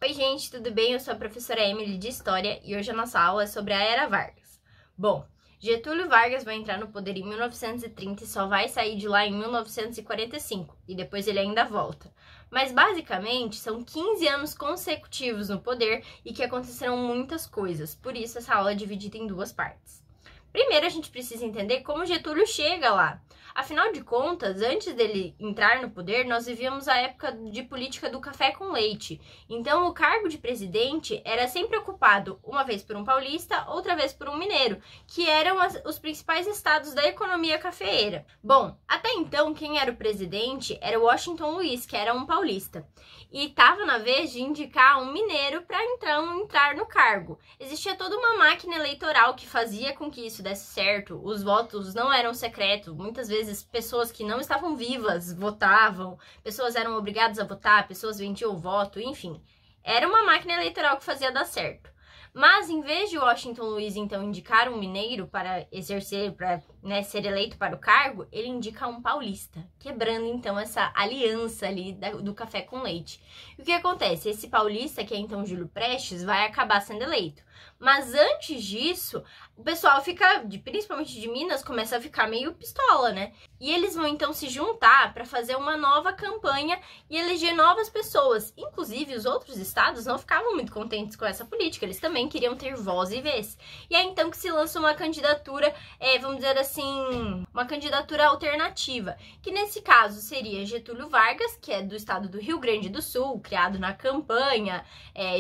Oi gente, tudo bem? Eu sou a professora Emily de História e hoje a nossa aula é sobre a Era Vargas. Bom, Getúlio Vargas vai entrar no poder em 1930 e só vai sair de lá em 1945, e depois ele ainda volta. Mas basicamente são 15 anos consecutivos no poder e que aconteceram muitas coisas, por isso essa aula é dividida em duas partes. Primeiro a gente precisa entender como Getúlio chega lá. Afinal de contas, antes dele entrar no poder, nós vivíamos a época de política do café com leite. Então, o cargo de presidente era sempre ocupado uma vez por um paulista, outra vez por um mineiro, que eram os principais estados da economia cafeeira. Bom, até então, quem era o presidente era Washington Luiz, que era um paulista. E estava na vez de indicar um mineiro para então entrar no cargo. Existia toda uma máquina eleitoral que fazia com que isso desse certo. Os votos não eram secretos, muitas vezes pessoas que não estavam vivas votavam, pessoas eram obrigadas a votar, pessoas vendiam o voto, enfim. Era uma máquina eleitoral que fazia dar certo. Mas, em vez de Washington Luiz, então, indicar um mineiro para exercer, para ser eleito para o cargo, ele indica um paulista, quebrando, então, essa aliança ali do café com leite. E o que acontece? Esse paulista, que é, então, Júlio Prestes, vai acabar sendo eleito. Mas, antes disso, o pessoal fica, principalmente de Minas, começa a ficar meio pistola, né? E eles vão, então, se juntar para fazer uma nova campanha e eleger novas pessoas. Inclusive, os outros estados não ficavam muito contentes com essa política, eles também queriam ter voz e vez. E é então que se lança uma candidatura, vamos dizer assim, uma candidatura alternativa, que nesse caso seria Getúlio Vargas, que é do estado do Rio Grande do Sul, criado na campanha,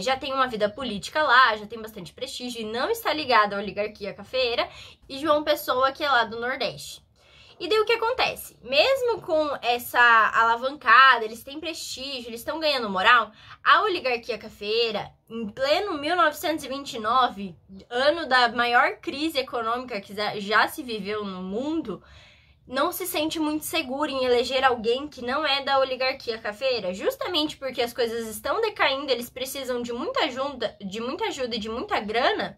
já tem uma vida política lá, já tem bastante prestígio e não está ligado à oligarquia cafeeira, e João Pessoa, que é lá do Nordeste. E daí o que acontece? Mesmo com essa alavancada, eles têm prestígio, eles estão ganhando moral, a oligarquia cafeeira, em pleno 1929, ano da maior crise econômica que já se viveu no mundo, não se sente muito seguro em eleger alguém que não é da oligarquia cafeeira, justamente porque as coisas estão decaindo, eles precisam de muita ajuda e de muita grana.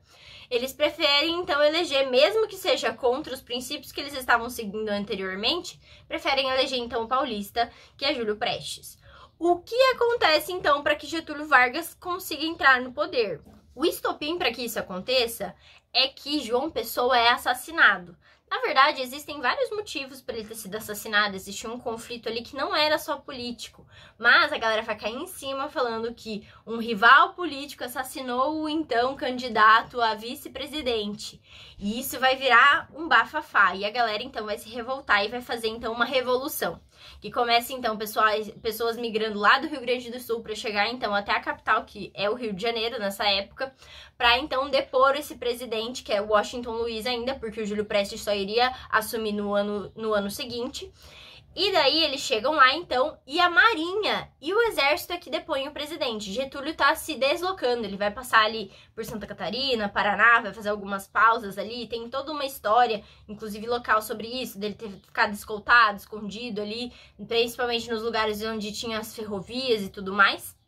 Eles preferem, então, eleger, mesmo que seja contra os princípios que eles estavam seguindo anteriormente, preferem eleger, então, o paulista, que é Júlio Prestes. O que acontece, então, para que Getúlio Vargas consiga entrar no poder? O estopim para que isso aconteça é que João Pessoa é assassinado. Na verdade, existem vários motivos para ele ter sido assassinado, existia um conflito ali que não era só político, mas a galera vai cair em cima falando que um rival político assassinou o então candidato a vice-presidente, e isso vai virar um bafafá, e a galera então vai se revoltar e vai fazer então uma revolução, que começa então pessoas migrando lá do Rio Grande do Sul para chegar então até a capital, que é o Rio de Janeiro nessa época, para então depor esse presidente, que é Washington Luiz ainda, porque o Júlio Prestes só iria assumir no ano seguinte. E daí eles chegam lá então, e a Marinha e o Exército é que depõem o presidente. Getúlio tá se deslocando, ele vai passar ali por Santa Catarina, Paraná, vai fazer algumas pausas ali, tem toda uma história, inclusive local sobre isso, dele ter ficado escoltado, escondido ali, principalmente nos lugares onde tinha as ferrovias e tudo mais.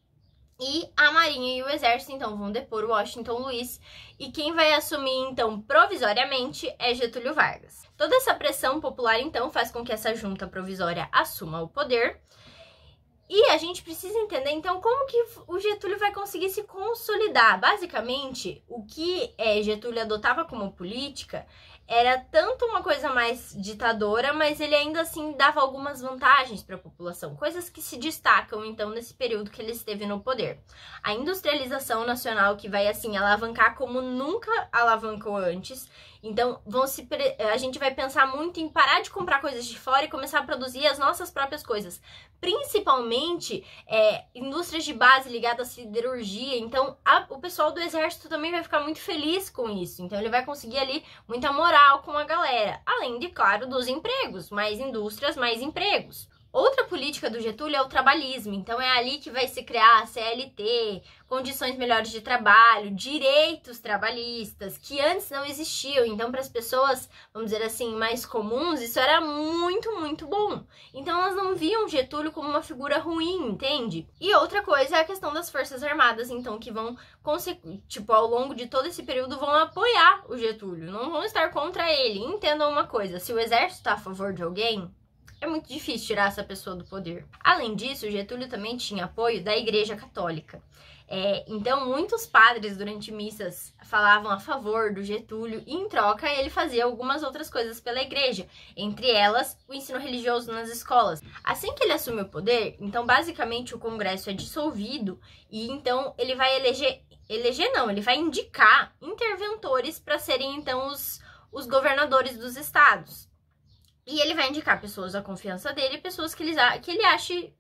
E a Marinha e o Exército, então, vão depor o Washington Luiz, e quem vai assumir, então, provisoriamente é Getúlio Vargas. Toda essa pressão popular, então, faz com que essa junta provisória assuma o poder, e a gente precisa entender, então, como que o Getúlio vai conseguir se consolidar. Basicamente, o que Getúlio adotava como política era tanto uma coisa mais ditadora, mas ele ainda assim dava algumas vantagens para a população, coisas que se destacam então nesse período que ele esteve no poder. A industrialização nacional, que vai assim alavancar como nunca alavancou antes. Então a gente vai pensar muito em parar de comprar coisas de fora e começar a produzir as nossas próprias coisas, principalmente indústrias de base ligadas à siderurgia. Então o pessoal do exército também vai ficar muito feliz com isso, então ele vai conseguir ali muita moral com a galera, além de, claro, dos empregos, mais indústrias, mais empregos. Outra política do Getúlio é o trabalhismo, então é ali que vai se criar a CLT, condições melhores de trabalho, direitos trabalhistas, que antes não existiam. Então, para as pessoas, vamos dizer assim, mais comuns, isso era muito, muito bom. Então, elas não viam Getúlio como uma figura ruim, entende? E outra coisa é a questão das Forças Armadas, então, que vão, ao longo de todo esse período, vão apoiar o Getúlio, não vão estar contra ele. Entendam uma coisa, se o exército está a favor de alguém, é muito difícil tirar essa pessoa do poder. Além disso, Getúlio também tinha apoio da Igreja Católica. Então, muitos padres durante missas falavam a favor do Getúlio e, em troca, ele fazia algumas outras coisas pela igreja, entre elas, o ensino religioso nas escolas. Assim que ele assume o poder, então, basicamente, o Congresso é dissolvido e, então, ele vai ele vai indicar interventores para serem, então, os governadores dos estados. E ele vai indicar pessoas da confiança dele, pessoas que ele ache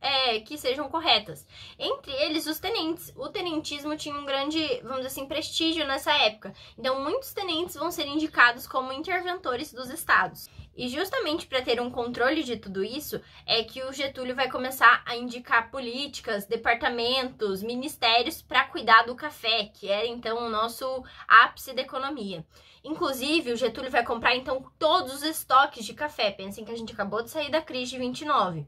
que sejam corretas. Entre eles, os tenentes. O tenentismo tinha um grande, vamos dizer assim, prestígio nessa época. Então, muitos tenentes vão ser indicados como interventores dos estados. E justamente para ter um controle de tudo isso, é que o Getúlio vai começar a indicar políticas, departamentos, ministérios para cuidar do café, que era então o nosso ápice da economia. Inclusive, o Getúlio vai comprar, então, todos os estoques de café. Pensem que a gente acabou de sair da crise de 29.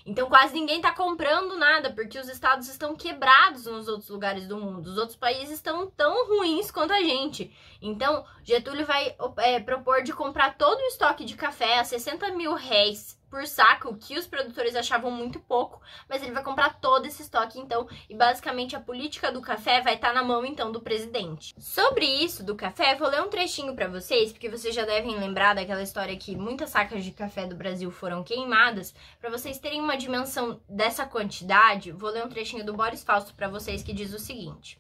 Então, quase ninguém tá comprando nada, porque os estados estão quebrados nos outros lugares do mundo. Os outros países estão tão ruins quanto a gente. Então, Getúlio vai propor de comprar todo o estoque de café a 60 mil réis por saco, que os produtores achavam muito pouco, mas ele vai comprar todo esse estoque, então, e basicamente a política do café vai estar na mão, então, do presidente. Sobre isso do café, vou ler um trechinho para vocês, porque vocês já devem lembrar daquela história que muitas sacas de café do Brasil foram queimadas. Para vocês terem uma dimensão dessa quantidade, vou ler um trechinho do Boris Fausto para vocês, que diz o seguinte: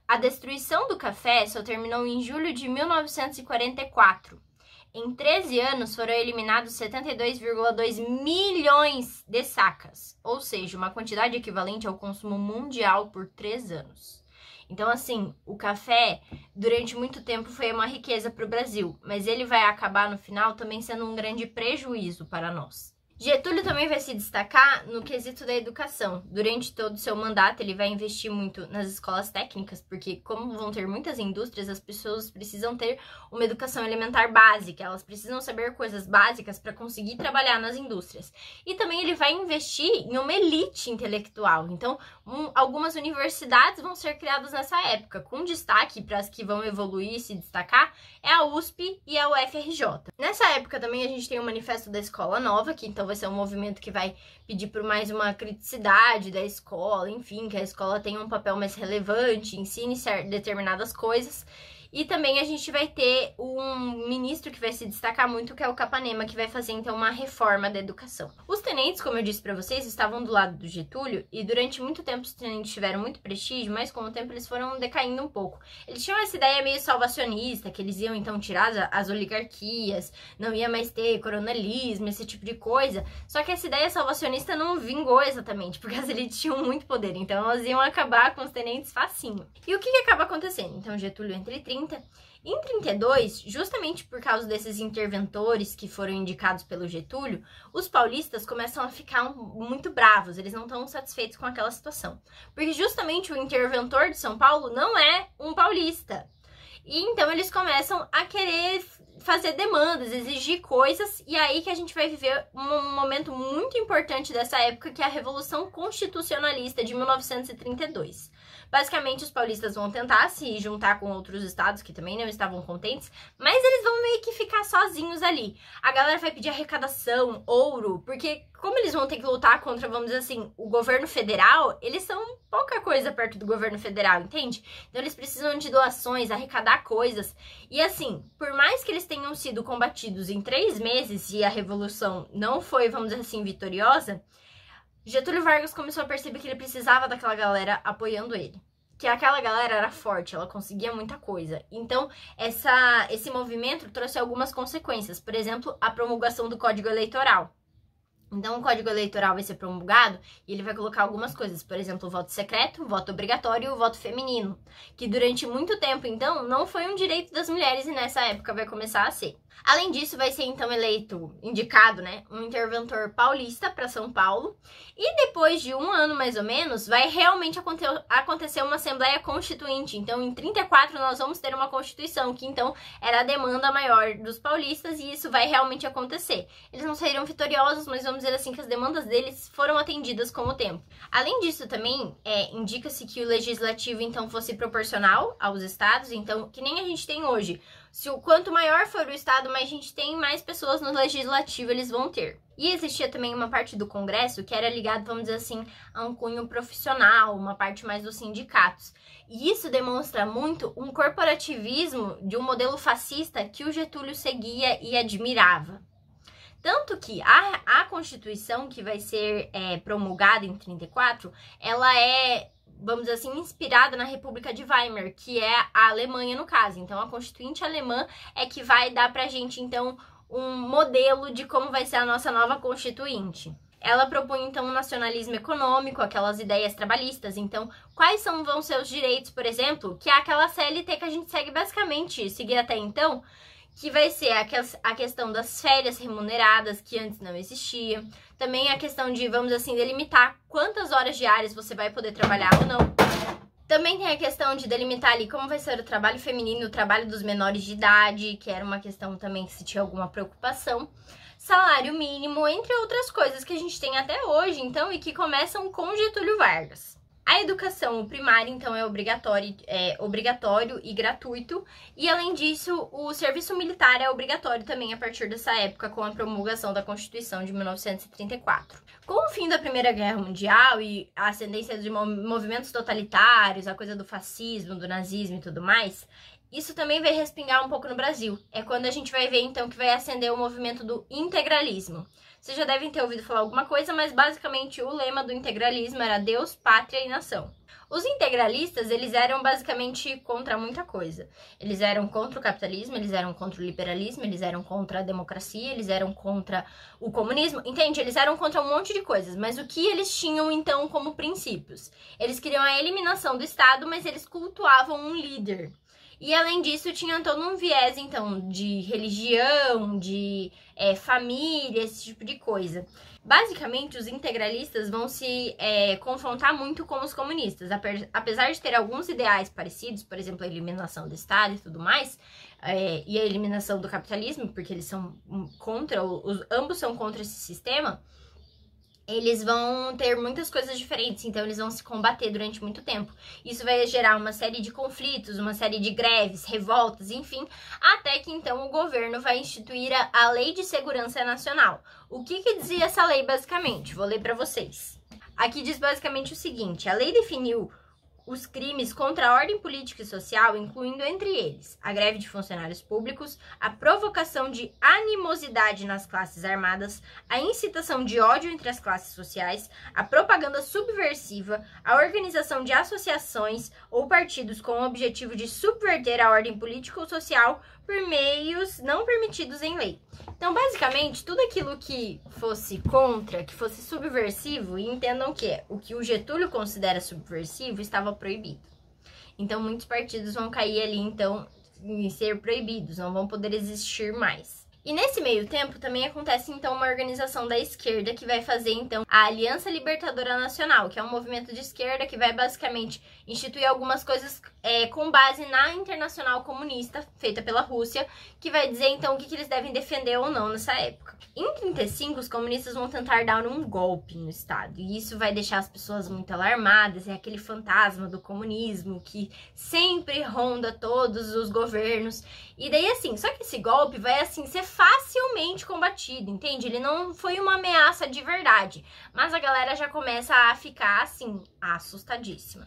a destruição do café só terminou em julho de 1944. Em 13 anos foram eliminados 72,2 milhões de sacas, ou seja, uma quantidade equivalente ao consumo mundial por 3 anos. Então, assim, o café durante muito tempo foi uma riqueza para o Brasil, mas ele vai acabar no final também sendo um grande prejuízo para nós. Getúlio também vai se destacar no quesito da educação. Durante todo o seu mandato, ele vai investir muito nas escolas técnicas, porque como vão ter muitas indústrias, as pessoas precisam ter uma educação elementar básica, elas precisam saber coisas básicas para conseguir trabalhar nas indústrias. E também ele vai investir em uma elite intelectual. Então, algumas universidades vão ser criadas nessa época, com destaque para as que vão evoluir e se destacar, é a USP e a UFRJ. Nessa época também a gente tem o Manifesto da Escola Nova, que então vai ser um movimento que vai pedir por mais uma criticidade da escola, enfim, que a escola tenha um papel mais relevante, ensine determinadas coisas. E também a gente vai ter um ministro que vai se destacar muito, que é o Capanema, que vai fazer, então, uma reforma da educação. Os tenentes, como eu disse pra vocês, estavam do lado do Getúlio, e durante muito tempo os tenentes tiveram muito prestígio, mas com o tempo eles foram decaindo um pouco. Eles tinham essa ideia meio salvacionista, que eles iam, então, tirar as oligarquias, não ia mais ter coronelismo, esse tipo de coisa. Só que essa ideia salvacionista não vingou exatamente, porque as elites tinham muito poder, então elas iam acabar com os tenentes facinho. E o que acaba acontecendo? Então, Getúlio entra em 30. Em 32, justamente por causa desses interventores que foram indicados pelo Getúlio, os paulistas começam a ficar muito bravos, eles não estão satisfeitos com aquela situação. Porque justamente o interventor de São Paulo não é um paulista. E então eles começam a querer fazer demandas, exigir coisas, e aí que a gente vai viver um momento muito importante dessa época, que é a Revolução Constitucionalista de 1932. Basicamente, os paulistas vão tentar se juntar com outros estados que também não estavam contentes, mas eles vão meio que ficar sozinhos ali. A galera vai pedir arrecadação, ouro, porque como eles vão ter que lutar contra, vamos dizer assim, o governo federal, eles são pouca coisa perto do governo federal, entende? Então eles precisam de doações, arrecadar coisas. E assim, por mais que eles tenham sido combatidos em 3 meses e a revolução não foi, vamos dizer assim, vitoriosa, Getúlio Vargas começou a perceber que ele precisava daquela galera apoiando ele. Que aquela galera era forte, ela conseguia muita coisa. Então, esse movimento trouxe algumas consequências. Por exemplo, a promulgação do Código Eleitoral. Então, o Código Eleitoral vai ser promulgado e ele vai colocar algumas coisas. Por exemplo, o voto secreto, o voto obrigatório e o voto feminino. Que durante muito tempo, então, não foi um direito das mulheres e nessa época vai começar a ser. Além disso, vai ser, então, indicado, né, um interventor paulista para São Paulo. E depois de 1 ano, mais ou menos, vai realmente acontecer uma Assembleia Constituinte. Então, em 34, nós vamos ter uma Constituição, que, então, era a demanda maior dos paulistas e isso vai realmente acontecer. Eles não saíram vitoriosos, mas vamos dizer assim que as demandas deles foram atendidas com o tempo. Além disso, também, indica-se que o legislativo, então, fosse proporcional aos estados. Então, que nem a gente tem hoje. Quanto maior for o estado, mais a gente tem, mais pessoas no legislativo eles vão ter. E existia também uma parte do Congresso que era ligada, vamos dizer assim, a um cunho profissional, uma parte mais dos sindicatos. E isso demonstra muito um corporativismo de um modelo fascista que o Getúlio seguia e admirava. Tanto que a Constituição que vai ser promulgada em 34, ela é, vamos dizer assim, inspirada na República de Weimar, que é a Alemanha no caso. Então, a Constituinte alemã é que vai dar pra gente, então, um modelo de como vai ser a nossa nova Constituinte. Ela propõe, então, um nacionalismo econômico, aquelas ideias trabalhistas. Então, quais vão ser os direitos, por exemplo, que é aquela CLT que a gente segue basicamente, seguir até então, que vai ser a questão das férias remuneradas, que antes não existia. Também a questão de, vamos assim, delimitar quantas horas diárias você vai poder trabalhar ou não. Também tem a questão de delimitar ali como vai ser o trabalho feminino, o trabalho dos menores de idade, que era uma questão também que se tinha alguma preocupação. Salário mínimo, entre outras coisas que a gente tem até hoje, então, e que começam com Getúlio Vargas. A educação primária, então, é obrigatório e gratuito. E, além disso, o serviço militar é obrigatório também a partir dessa época, com a promulgação da Constituição de 1934. Com o fim da Primeira Guerra Mundial e a ascendência de movimentos totalitários, a coisa do fascismo, do nazismo e tudo mais, isso também vai respingar um pouco no Brasil. É quando a gente vai ver, então, que vai ascender o movimento do integralismo. Vocês já devem ter ouvido falar alguma coisa, mas basicamente o lema do integralismo era Deus, Pátria e Nação. Os integralistas, eles eram basicamente contra muita coisa. Eles eram contra o capitalismo, eles eram contra o liberalismo, eles eram contra a democracia, eles eram contra o comunismo, entende? Eles eram contra um monte de coisas, mas o que eles tinham, então, como princípios? Eles queriam a eliminação do Estado, mas eles cultuavam um líder. E, além disso, tinha todo um viés, então, de religião, de família, esse tipo de coisa. Basicamente, os integralistas vão se confrontar muito com os comunistas. Apesar de ter alguns ideais parecidos, por exemplo, a eliminação do Estado e tudo mais, e a eliminação do capitalismo, porque eles são contra, ambos são contra esse sistema, eles vão ter muitas coisas diferentes, então eles vão se combater durante muito tempo. Isso vai gerar uma série de conflitos, uma série de greves, revoltas, enfim, até que então o governo vai instituir a Lei de Segurança Nacional. O que dizia essa lei basicamente? Vou ler para vocês. Aqui diz basicamente o seguinte: a lei definiu os crimes contra a ordem política e social, incluindo entre eles a greve de funcionários públicos, a provocação de animosidade nas classes armadas, a incitação de ódio entre as classes sociais, a propaganda subversiva, a organização de associações ou partidos com o objetivo de subverter a ordem política ou social por meios não permitidos em lei. Então, basicamente, tudo aquilo que fosse contra, que fosse subversivo, e entendam que o que o Getúlio considera subversivo estava proibido. Então, muitos partidos vão cair ali, então, em ser proibidos, não vão poder existir mais. E nesse meio tempo também acontece então uma organização da esquerda que vai fazer então a Aliança Libertadora Nacional, que é um movimento de esquerda que vai basicamente instituir algumas coisas com base na Internacional Comunista, feita pela Rússia, que vai dizer então o que eles devem defender ou não nessa época. Em 35, os comunistas vão tentar dar um golpe no Estado, e isso vai deixar as pessoas muito alarmadas, é aquele fantasma do comunismo que sempre ronda todos os governos, e daí assim, só que esse golpe vai assim ser facilmente combatido, entende? Ele não foi uma ameaça de verdade, mas a galera já começa a ficar assim, assustadíssima.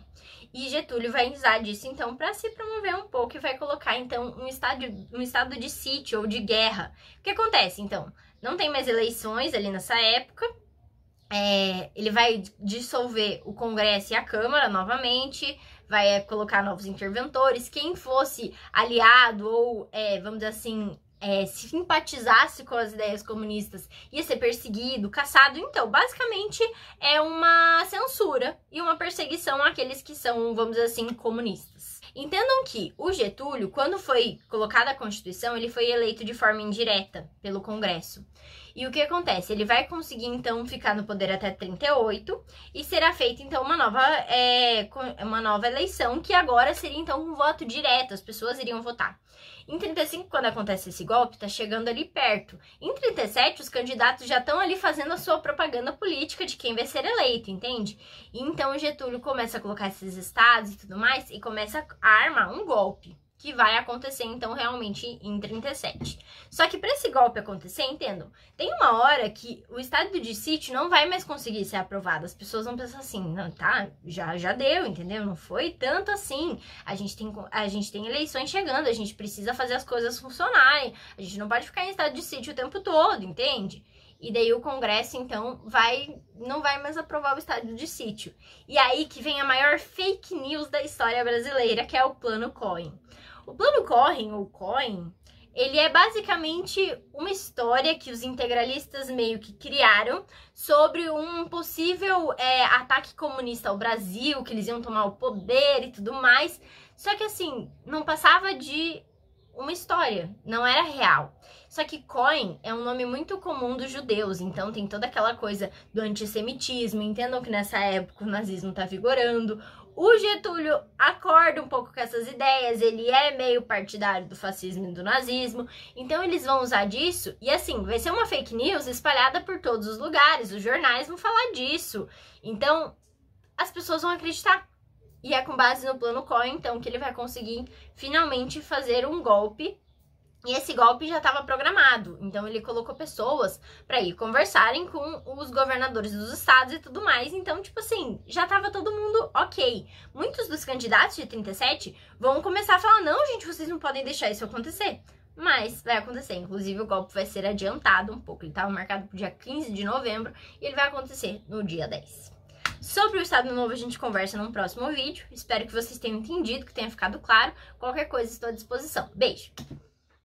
E Getúlio vai usar disso então para se promover um pouco e vai colocar então um estado de sítio ou de guerra. O que acontece então? Não tem mais eleições ali nessa época. Ele vai dissolver o Congresso e a Câmara novamente, vai colocar novos interventores. Quem fosse aliado ou, vamos dizer assim, se simpatizasse com as ideias comunistas ia ser perseguido, caçado. Então, basicamente, é uma censura e uma perseguição àqueles que são, vamos dizer assim, comunistas. Entendam que o Getúlio, quando foi colocada a Constituição, ele foi eleito de forma indireta pelo Congresso. E o que acontece? Ele vai conseguir, então, ficar no poder até 38 e será feita, então, uma nova eleição, que agora seria, então, um voto direto, as pessoas iriam votar. Em 35, quando acontece esse golpe, tá chegando ali perto. Em 37, os candidatos já estão ali fazendo a sua propaganda política de quem vai ser eleito, entende? E então o Getúlio começa a colocar esses estados e tudo mais e começa a armar um golpe. que vai acontecer, então, realmente em 37. Só que para esse golpe acontecer, entendam, tem uma hora que o estado de sítio não vai mais conseguir ser aprovado. As pessoas vão pensar assim, não, tá, já deu, entendeu? Não foi tanto assim. A gente tem eleições chegando, a gente precisa fazer as coisas funcionarem. A gente não pode ficar em estado de sítio o tempo todo, entende? E daí o Congresso, então, não vai mais aprovar o estado de sítio. E aí que vem a maior fake news da história brasileira, que é o Plano Cohen. O Plano Cohen, ou Cohen, ele é basicamente uma história que os integralistas meio que criaram sobre um possível ataque comunista ao Brasil, que eles iam tomar o poder e tudo mais. Só que assim, não passava de uma história, não era real. Só que Cohen é um nome muito comum dos judeus, então tem toda aquela coisa do antissemitismo. Entendam que nessa época o nazismo tá vigorando. O Getúlio acorda um pouco com essas ideias, ele é meio partidário do fascismo e do nazismo, então eles vão usar disso, e assim, vai ser uma fake news espalhada por todos os lugares, os jornais vão falar disso, então as pessoas vão acreditar. E é com base no Plano Cohen, então, que ele vai conseguir finalmente fazer um golpe. E esse golpe já estava programado, então ele colocou pessoas para ir conversarem com os governadores dos estados e tudo mais. Então, tipo assim, já tava todo mundo ok. Muitos dos candidatos de 37 vão começar a falar, não, gente, vocês não podem deixar isso acontecer. Mas vai acontecer, inclusive o golpe vai ser adiantado um pouco. Ele estava marcado para o dia 15 de novembro e ele vai acontecer no dia 10. Sobre o Estado Novo a gente conversa num próximo vídeo. Espero que vocês tenham entendido, que tenha ficado claro. Qualquer coisa estou à disposição. Beijo!